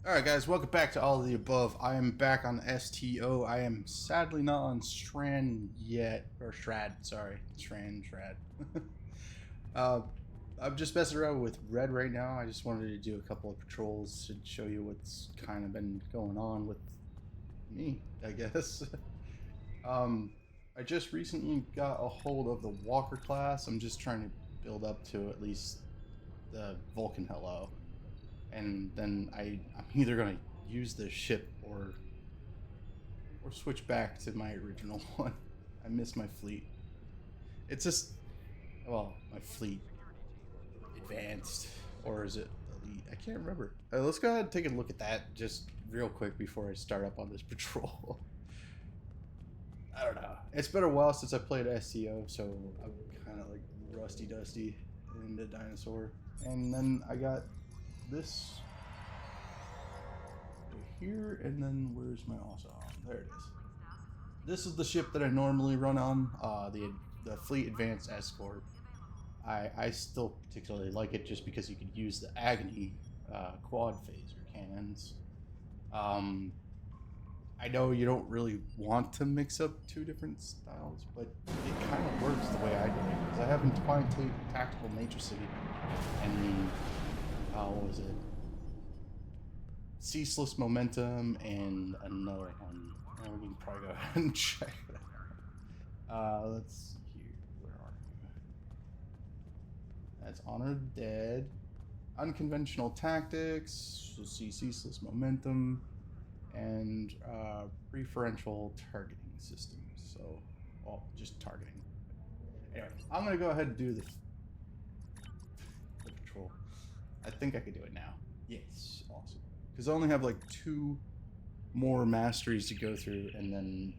Alright guys, welcome back to All of the Above. I am back on STO. I am sadly not on Strand yet. Or Strad, sorry. Strad. I'm just messing around with Red right now. I just wanted to do a couple of patrols to show you what's kind of been going on with me, I guess. I just recently got a hold of the Walker class. I'm just trying to build up to at least the Vulcan Hello. And then I'm either gonna use the ship or switch back to my original one. I miss my fleet. It's just, well, my fleet advanced, or is it elite? I can't remember. Let's go ahead and take a look at that just real quick before I start up on this patrol. I don't know. It's been a while since I played STO, so I'm kind of like rusty dusty into Dinosaur. And then I got this here, and then where's my awesome? There it is. This is the ship that I normally run on, the Fleet Advanced Escort. I still particularly like it just because you could use the Agony quad phaser cannons. I know you don't really want to mix up two different styles, but it kind of works the way I do it. Because I have Entwined Tactical Matricity, and what was it? Ceaseless Momentum, and another one. We can probably go ahead and check that out. Let's see here. Where are you? That's Honor of the Dead. Unconventional Tactics. We'll see Ceaseless Momentum. And preferential targeting systems. So, well, just targeting. Anyway, I'm going to go ahead and do the patrol. I think I could do it now. Yes, awesome. Because I only have like 2 more masteries to go through, and then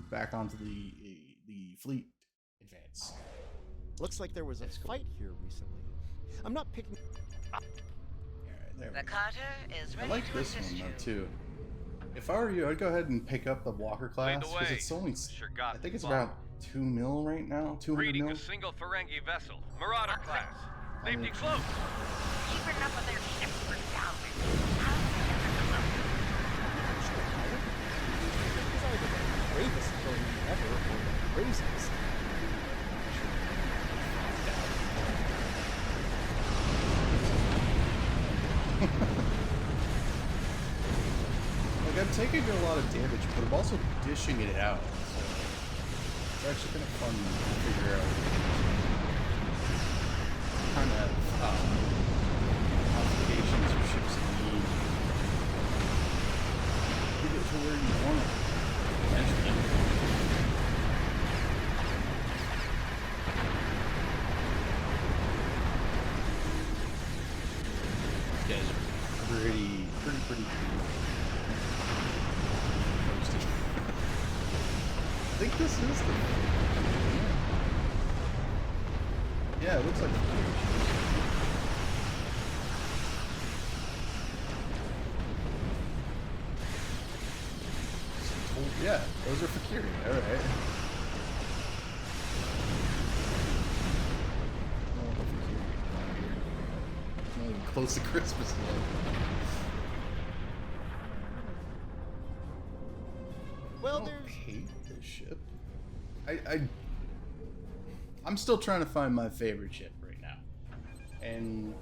back onto the fleet advance. Looks like there was a fight here recently. I'm not picking. The cutter is ready. I like this one though too. If I were you, I'd go ahead and pick up the Walker class because it's only, I think it's about 2 mil right now. 200 Reading mil. a single Ferengi vessel, Marauder class. Safety close. Keep enough of their ships for salvage. He's either the bravest villain ever or the craziest. Like, I'm taking a lot of damage, but I'm also dishing it out. So it's actually kind of fun to figure out. Kind of modifications or ships need. Get it to where you want it. Eventually. These guys are pretty roasted. I think this is the... Yeah, it looks like... Yeah, those are Fakiri, alright. Not even close to Christmas yet. Well, I don't there's. hate this ship. I'm still trying to find my favorite ship right now, and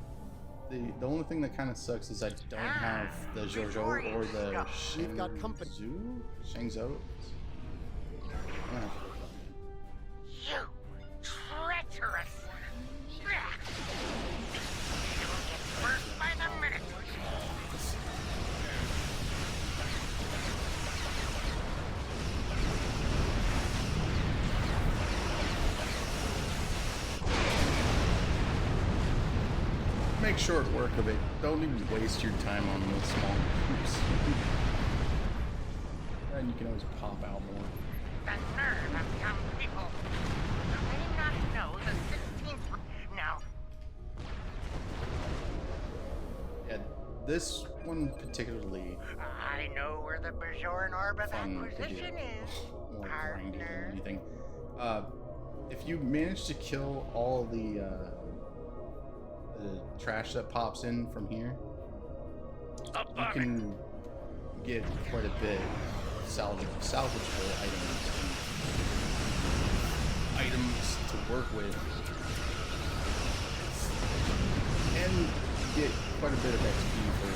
the only thing that kind of sucks is I don't have the Zhou or the We've got company. Shangzhou. You treacherous! You'll get burnt by the minute. Make short work of it. Don't even waste your time on those small groups. And you can always pop out more. The nerve of some people. Do they not know the 16th... Now, Yeah, this one particularly I know where the Bajoran Orb of fun to do. Acquisition is, More grinding than partner. anything. If you manage to kill all the trash that pops in from here, you can get quite a bit salvageable items to work with, and get quite a bit of XP for.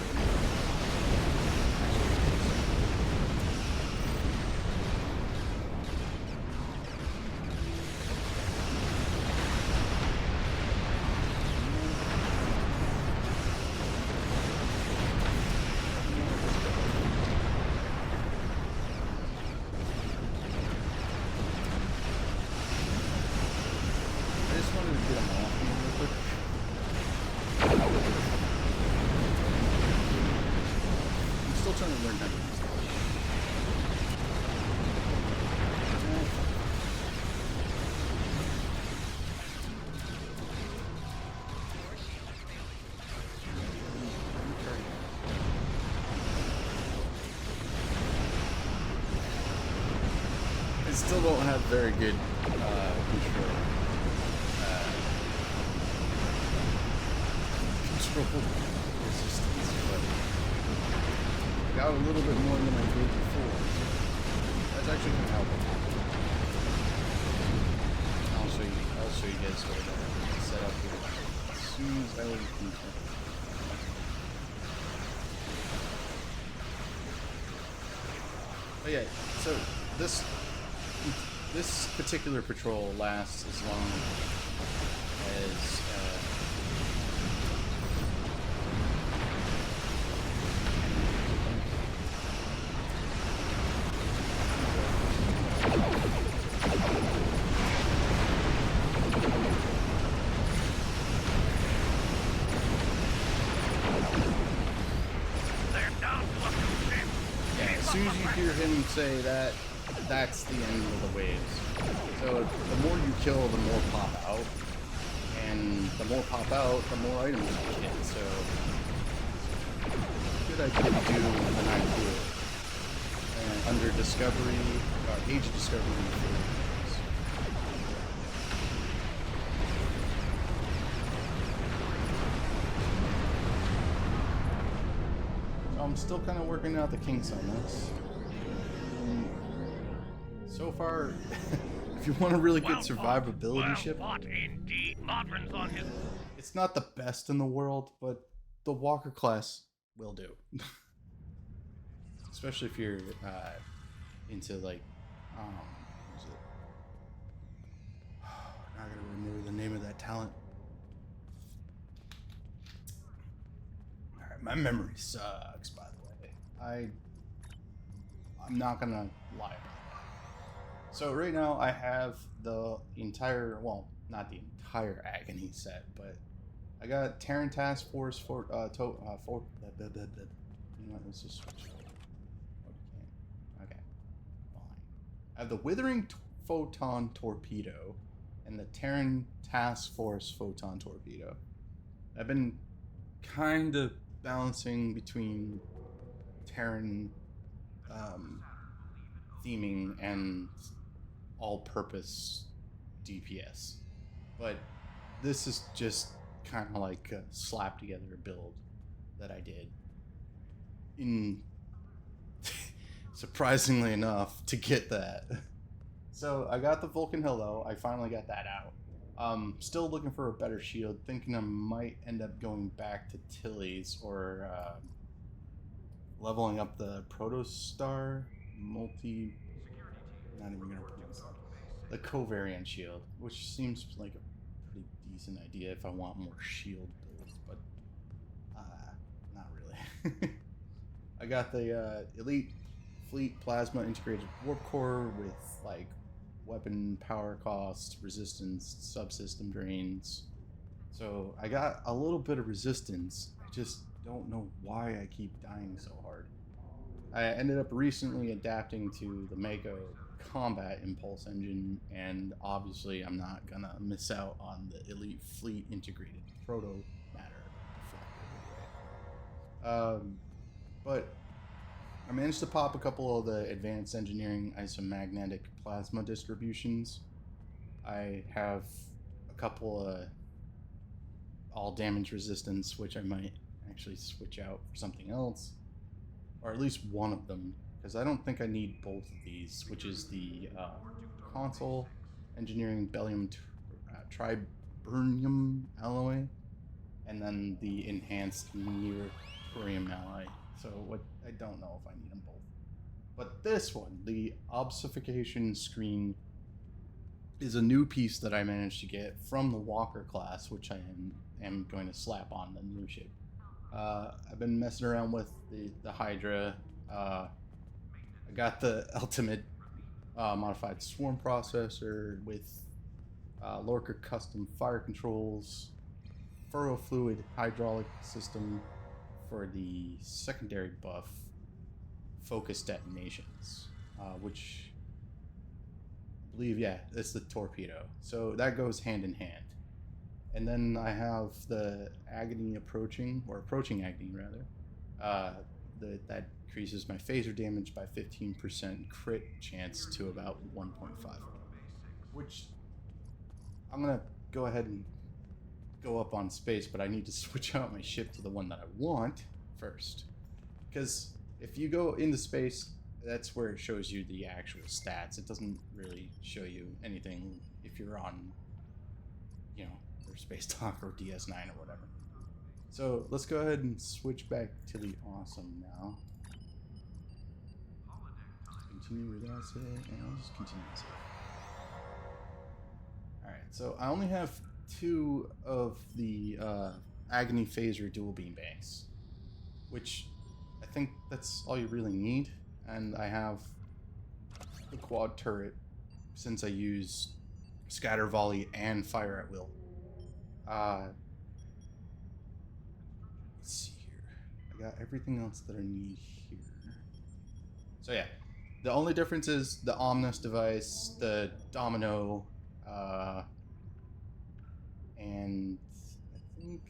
Trying to learn how to use this. I still don't have very good control. Control resistance, but got a little bit more than I did before. That's actually gonna help. I'll show you guys what I set up here as soon as I can. But yeah, so this particular patrol lasts as long as as soon as you hear him say that, that's the end of the waves. So the more you kill, the more pop out. And the more pop out, the more items you get. So good idea to do when I do it. And under discovery, age discovery. I'm still kind of working out the kinks on this. So far, if you want a really good survivability ship, it's not the best in the world, but the Walker class will do. Especially if you're into like, what is it? Now I gotta remember the name of that talent. Alright, my memory sucks, by the way. I'm not gonna lie about that. So right now I have the entire, well, not the entire Agony set, but I got Terran Task Force for you know what, let's just switch. Okay, fine. I have the Withering Photon Torpedo and the Terran Task Force Photon Torpedo. I've been kind of balancing between Terran theming and all-purpose DPS, but this is just kind of like a slap together build that I did in surprisingly enough to get that. So I got the Vulcan Hello. I finally got that out. Still looking for a better shield, thinking I might end up going back to Tilly's or leveling up the Protostar multi. Not even gonna pronounce that. The covariant shield, which seems like a pretty decent idea if I want more shield builds, but not really. I got the Elite Fleet Plasma Integrated Warp Core with like weapon power cost, resistance, subsystem drains. So I got a little bit of resistance. I just don't know why I keep dying so hard. I ended up recently adapting to the Mako combat impulse engine, and obviously I'm not gonna miss out on the Elite Fleet Integrated Proto Matter Deflector. But I managed to pop a couple of the Advanced Engineering Isomagnetic Plasma distributions. I have a couple of all damage resistance, which I might actually switch out for something else, or at least one of them, because I don't think I need both of these, which is the console engineering bellium triburnium alloy, and then the enhanced neotorium alloy. So what, I don't know if I need them both. But this one, the obfuscation screen, is a new piece that I managed to get from the Walker class, which I am going to slap on the new ship. I've been messing around with the Hydra. I got the ultimate modified swarm processor with Lorca custom fire controls, ferrofluid hydraulic system for the secondary buff, focus detonations, which I believe, yeah, it's the torpedo. So that goes hand in hand. And then I have the agony approaching, or approaching agony rather. That increases my phaser damage by 15% crit chance to about 1.5. Which I'm gonna go ahead and go up on space, but I need to switch out my ship to the one that I want first. Because if you go into space, that's where it shows you the actual stats. It doesn't really show you anything if you're on, you know, or Space Talk or DS9 or whatever. So let's go ahead and switch back to the awesome now. Continue with that save, and I'll just continue with save. Alright, so I only have 2 of the Agony Phaser dual beam banks, which I think that's all you really need. And I have the quad turret since I use scatter volley and fire at will. Let's see here. I got everything else that I need here. So yeah, the only difference is the Omnis device, the Domino, and I think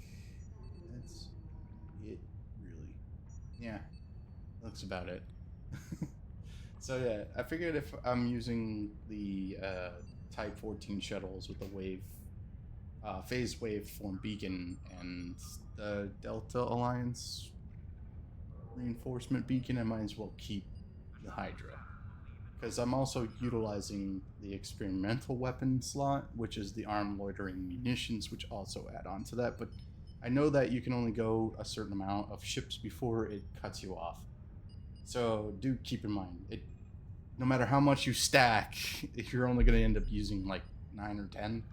that's it, really. Yeah, that's about it. So yeah, I figured if I'm using the Type 14 shuttles with the wave, phase wave form beacon and the Delta Alliance reinforcement beacon, I might as well keep the Hydra. Because I'm also utilizing the experimental weapon slot, which is the armed loitering munitions, which also add on to that. But I know that you can only go a certain amount of ships before it cuts you off. So do keep in mind, no matter how much you stack, you're only going to end up using like 9 or 10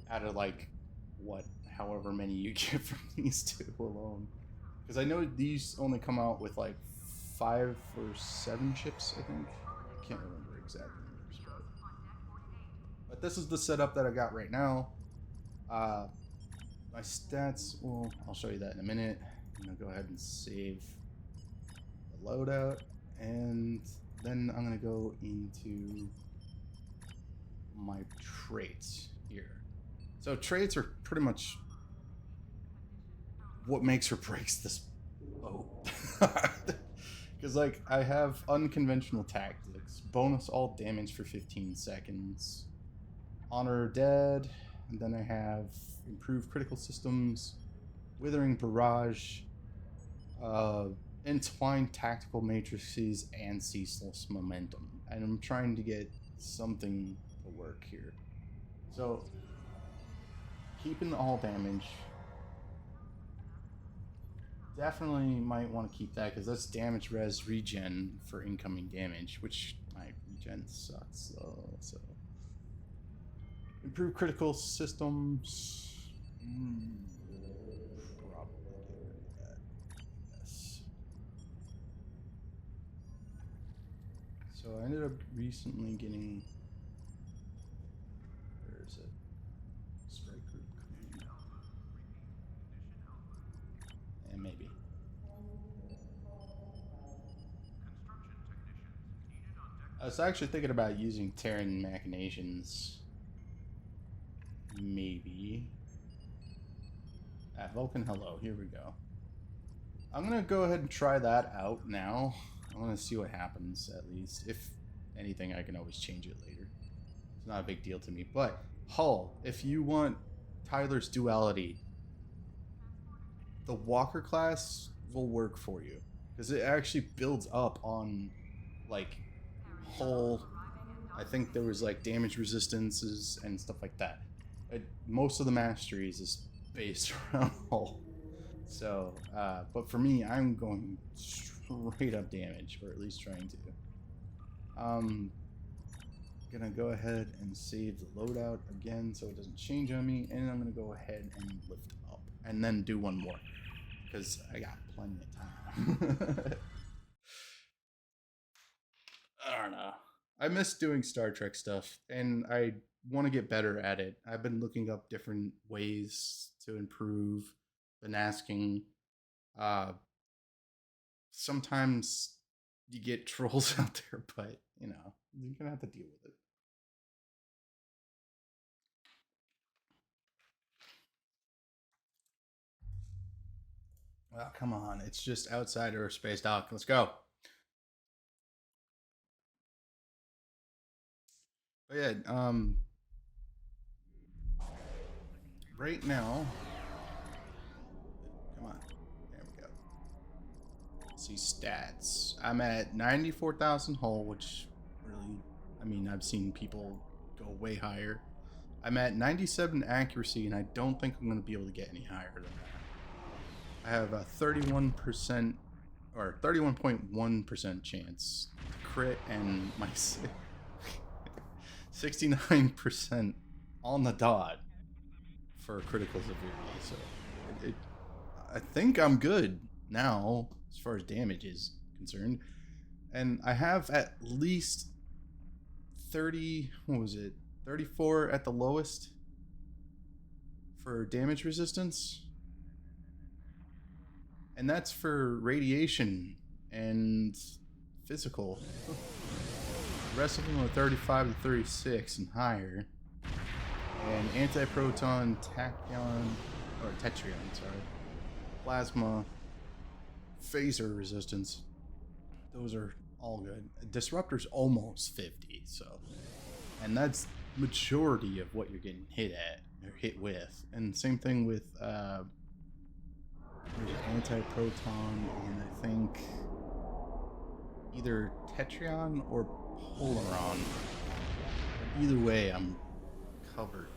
out of like, what, however many you get from these 2 alone. Because I know these only come out with like 5 or 7 ships, I think. I can't remember exactly numbers, but this is the setup that I got right now. My stats, well, I'll show you that in a minute. I'm going to go ahead and save the loadout, and then I'm going to go into my traits here. So traits are pretty much what makes or breaks this boat. Because, like, I have unconventional tactics, bonus all damage for 15 seconds, honor dead, and then I have improved critical systems, withering barrage, entwined tactical matrices, and ceaseless momentum. And I'm trying to get something to work here. So, keeping all damage. Definitely might want to keep that because that's damage res regen for incoming damage, which my regen sucks though. So improve critical systems. Probably get rid of that. Yes. So I ended up recently getting. Where is it? Strike group command. And maybe. I was actually thinking about using Terran Machinations. Maybe. Vulcan, hello. Here we go. I'm going to go ahead and try that out now. I want to see what happens, at least. If anything, I can always change it later. It's not a big deal to me. But, Hull, if you want Tyler's duality, the Walker class will work for you because it actually builds up on like hull. I think there was like damage resistances and stuff like that. Most of the masteries is based around hull. So, but for me, I'm going straight up damage, or at least trying to. Gonna go ahead and save the loadout again so it doesn't change on me, and I'm gonna go ahead and lift up, and then do one more because I got plenty of time. I don't know. I miss doing Star Trek stuff, and I want to get better at it. I've been looking up different ways to improve, been asking. Sometimes you get trolls out there, but you know, you're gonna have to deal with it. Well, come on, it's just outside aerospace, Doc. Let's go. But yeah, right now, come on, there we go. Let's see stats. I'm at 94,000 hull, which really, I mean, I've seen people go way higher. I'm at 97 accuracy, and I don't think I'm going to be able to get any higher than that. I have a 31% or 31.1% chance to crit, and my 69% on the dot for critical severity. So I think I'm good now as far as damage is concerned. And I have at least 30, what was it? 34 at the lowest for damage resistance. And that's for radiation and physical. The rest of them are 35 to 36 and higher. And anti-proton, tachyon, or tetrion, sorry. Plasma, phaser resistance. Those are all good. Disruptor's almost 50, so. And that's majority of what you're getting hit at, or hit with. And same thing with, anti-proton, and I think either tetrion or polaron. Either way, I'm covered.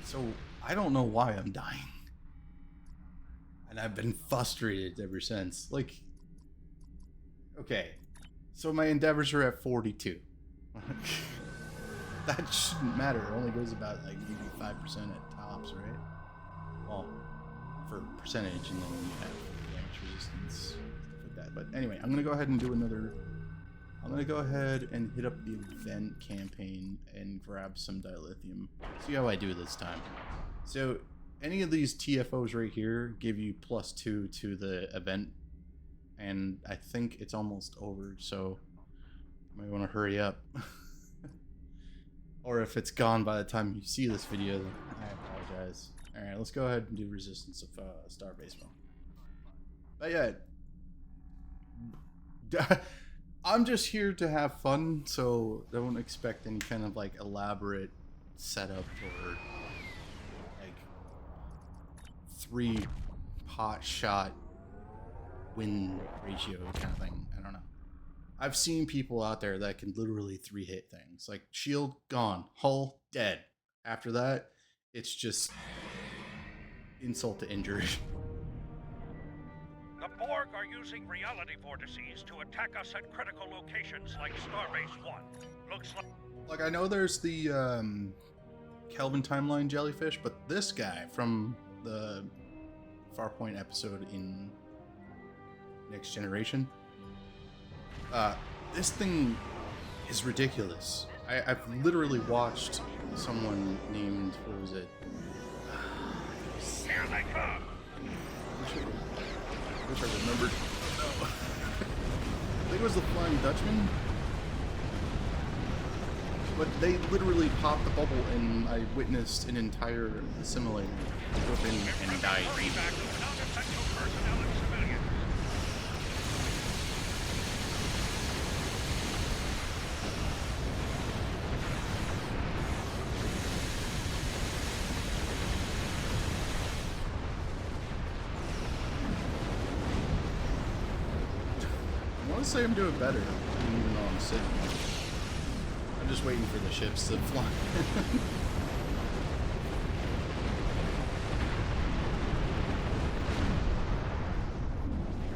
So I don't know why I'm dying, and I've been frustrated ever since. Like, okay, so my endeavors are at 42. That shouldn't matter. It only goes about like maybe 5% at tops, right? Well, for percentage, and then you have damage resistance, stuff like that. But anyway, I'm gonna go ahead and do another. I'm gonna go ahead and hit up the event campaign and grab some dilithium. See how I do this time. So any of these TFOs right here give you +2 to the event, and I think it's almost over, so you might want to hurry up. Or if it's gone by the time you see this video, then I apologize. Alright, let's go ahead and do Resistance of Starbase Mode. But yeah, I'm just here to have fun, so don't expect any kind of like elaborate setup or like 3-pot shot win ratio kind of thing. I don't know. I've seen people out there that can literally 3-hit things. Like shield gone, hull dead. After that, it's just insult to injury. The Borg are using reality vortices to attack us at critical locations like Starbase 1. Looks like I know there's the Kelvin timeline jellyfish, but this guy from the Farpoint episode in Next Generation, this thing is ridiculous. I've literally watched someone named, what was it? Here they come! I wish I remembered. No. I think it was the Flying Dutchman. But they literally popped the bubble, and I witnessed an entire assimilator open and die. would say I'm doing better, even though I'm sitting. I'm just waiting for the ships to fly.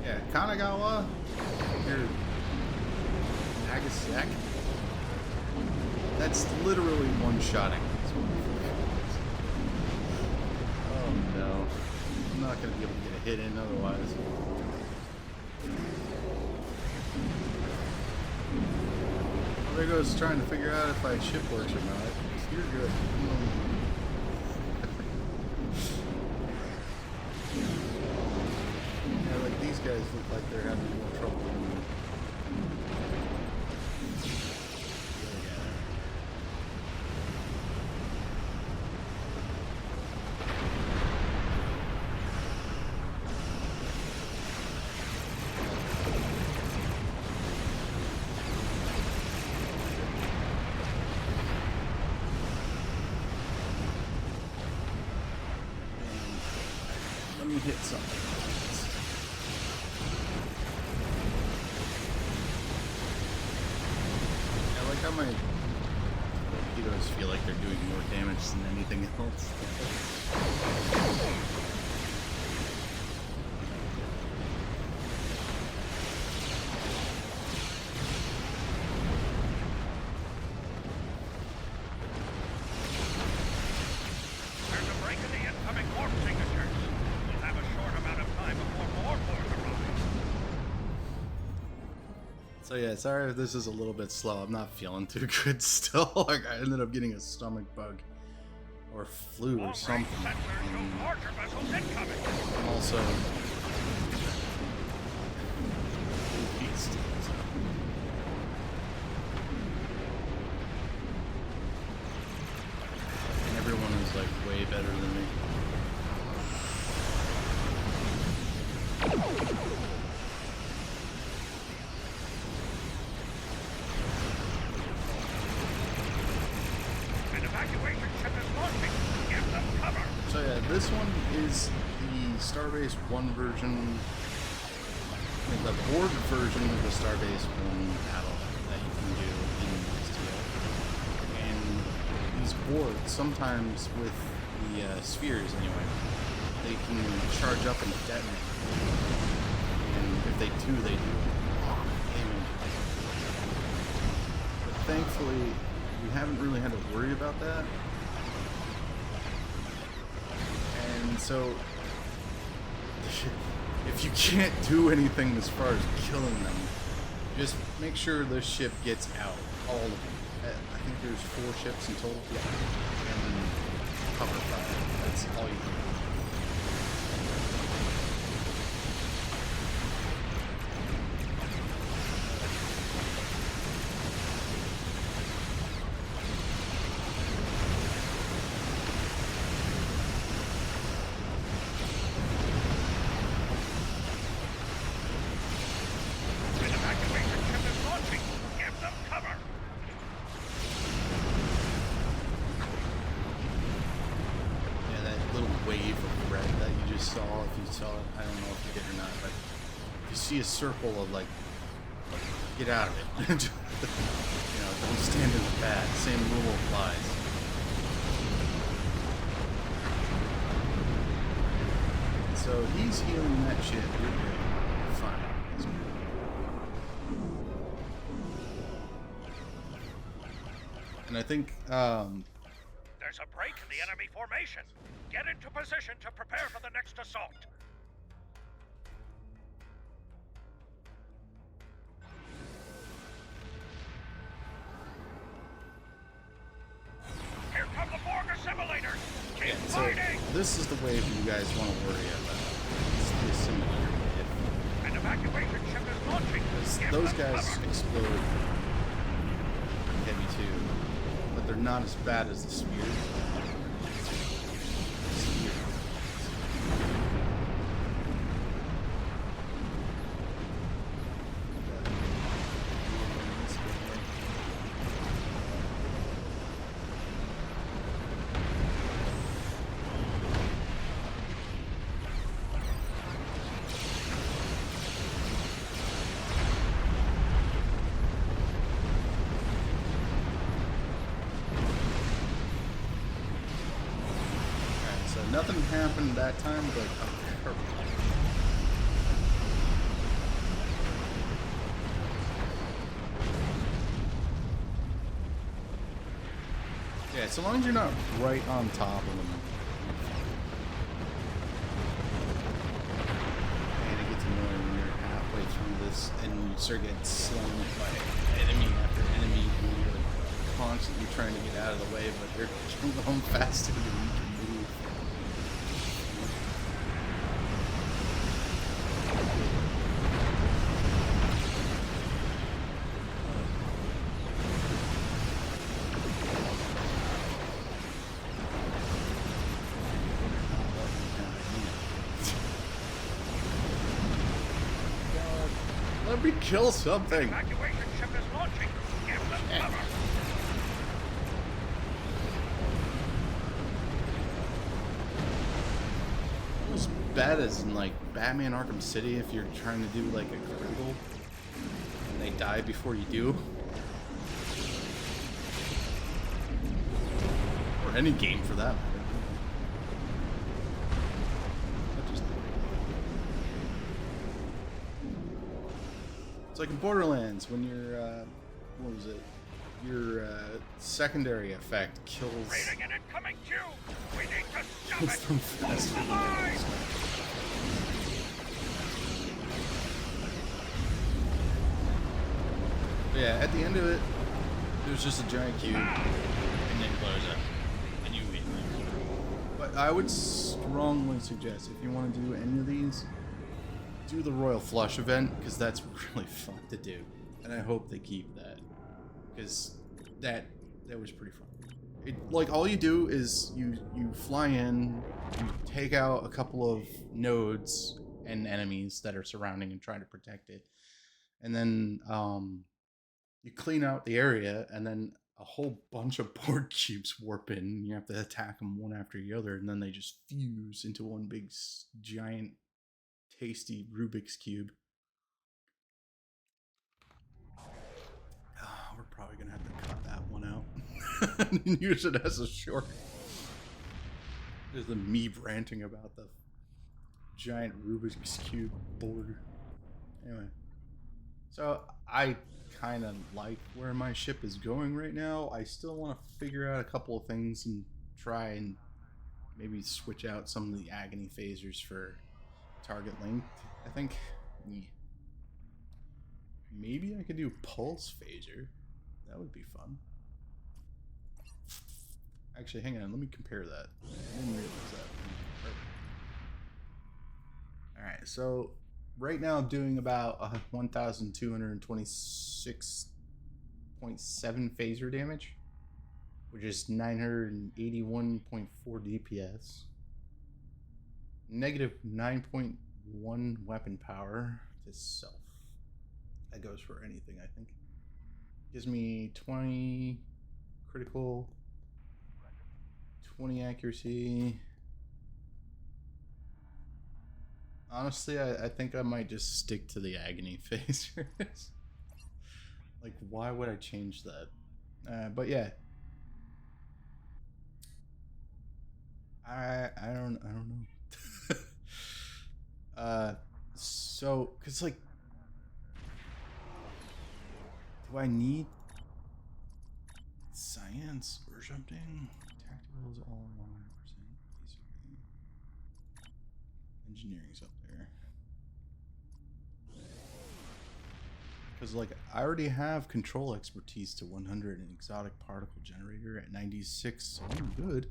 Yeah, Kanagawa. Here, Nagasaki. That's literally one-shotting. Oh no. I'm not gonna be able to get a hit in otherwise. Well, there goes trying to figure out if my ship works or not. You're good. Yeah, like these guys look like they're having more trouble than me. Let me hit something. I like how my torpedoes feel like they're doing more damage than anything else. There's a break in the incoming warp signatures. We'll have a short amount of time before more port arrives. So yeah, sorry if this is a little bit slow. I'm not feeling too good still. Like I ended up getting a stomach bug or flu or Long-range something. sensors show larger vessels incoming. I'm also beast. And everyone is like way better than me. An evacuation ship is launching. Give them cover. So yeah, this one is the Starbase 1 version, the board version of the Starbase 1 battle that you can do in STL. And these boards, sometimes with the spheres anyway, they can charge up and detonate. And if they do, they do damage. But thankfully, we haven't really had to worry about that. And so, if you can't do anything as far as killing them, just make sure the ship gets out. All of them. I think there's 4 ships in total. Yeah. And then cover fire. That's all you can do. An evacuation ship is launching. Give them cover. Yeah, that little wave of red that you just saw, if you saw it, I don't know if you did or not, but if you see a circle of like get out of it. You know, don't stand in the path. Same rule applies. So he's healing that shit. You're good. You're fine. He's good. And I think There's a break in the enemy formation. Get into position to prepare for the next assault. Here come the Borg assimilators. Keep yeah, so fighting. this is the wave you guys want to worry about. It's the assimilator wave. An evacuation ship is launching. Give Those them guys cover. explode heavy too, but they're not as bad as the spears. nothing happened that time, but perfect. Yeah, so long as you're not right on top of them. And it gets annoying when you're halfway through this and you start getting slammed by enemy after enemy and you're like constantly trying to get out of the way, but they're going faster than you can move. Let me kill something. Evacuation ship is launching. Give them cover. As bad as in like Batman Arkham City if you're trying to do like a critical and they die before you do. Or any game for that matter. It's like in Borderlands when your what was it? Your secondary effect kills Raiding an incoming queue. We need to stop kills it. them faster than Alive! But yeah, at the end of it, there's just a giant cube, and then it blows up, and you win. But I would strongly suggest if you want to do any of these, do the Royal Flush event because that's really fun to do, and I hope they keep that because that was pretty fun. It, like all you do is you fly in, you take out a couple of nodes and enemies that are surrounding and trying to protect it, and then you clean out the area, and then a whole bunch of board cubes warp in. And you have to attack them one after the other, and then they just fuse into one big giant tasty Rubik's Cube. We're probably gonna have to cut that one out and use it as a short. There's the me ranting about the giant Rubik's Cube board. Anyway, so I kind of like where my ship is going right now. I still want to figure out a couple of things and try and maybe switch out some of the agony phasers for target length. I think maybe I could do pulse phaser. That would be fun. Actually, hang on, let me compare that. I didn't realize that. Alright, so right now I'm doing about 1,226.7 phaser damage, which is 981.4 DPS. Negative 9.1 weapon power to self. That goes for anything, I think. Gives me 20 critical, 20 accuracy. Honestly, I think I might just stick to the agony phasers. Like, why would I change that? But yeah, I don't know. So, cause like, do I need science or something? Tactical is all 100%. Engineering's up there. Because like I already have control expertise to 100 and exotic particle generator at 96, so I'm good.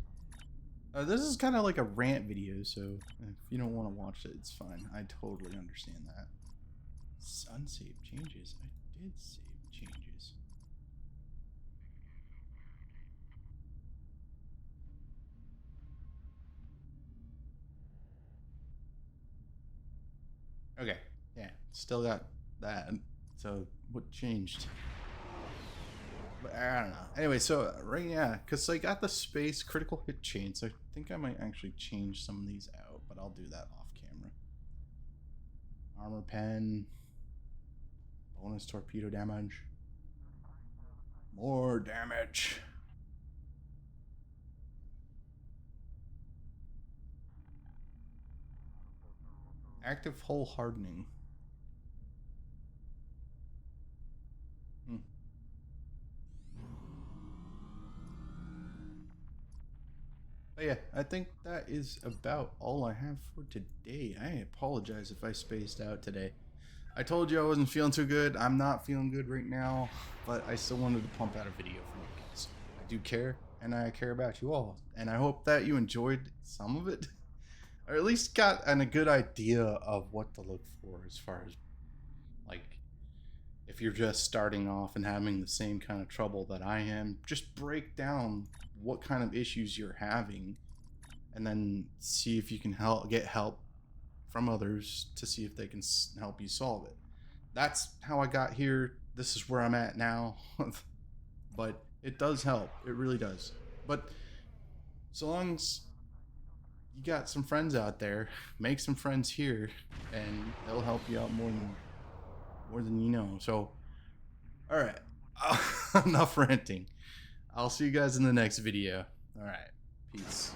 This is kind of like a rant video, so if you don't want to watch it, it's fine. I totally understand that. Unsave changes. I did save changes. Okay, yeah, still got that. So what changed? But I don't know. Anyway, so right, yeah, because I got the space critical hit chain, so I think I might actually change some of these out, but I'll do that off camera. Armor pen, bonus torpedo damage, more damage. Active hull hardening. But yeah, I think that is about all I have for today. I apologize if I spaced out today. I told you I wasn't feeling too good. I'm not feeling good right now, but I still wanted to pump out a video for you guys. I do care, and I care about you all. And I hope that you enjoyed some of it, or at least got a good idea of what to look for as far as, like, if you're just starting off and having the same kind of trouble that I am, just break down what kind of issues you're having, and then see if you can get help from others to see if they can help you solve it. That's how I got here. This is where I'm at now. But it does help. It really does. But so long as you got some friends out there, make some friends here, and they'll help you out more than you know. So, all right, enough ranting. I'll see you guys in the next video. All right, peace.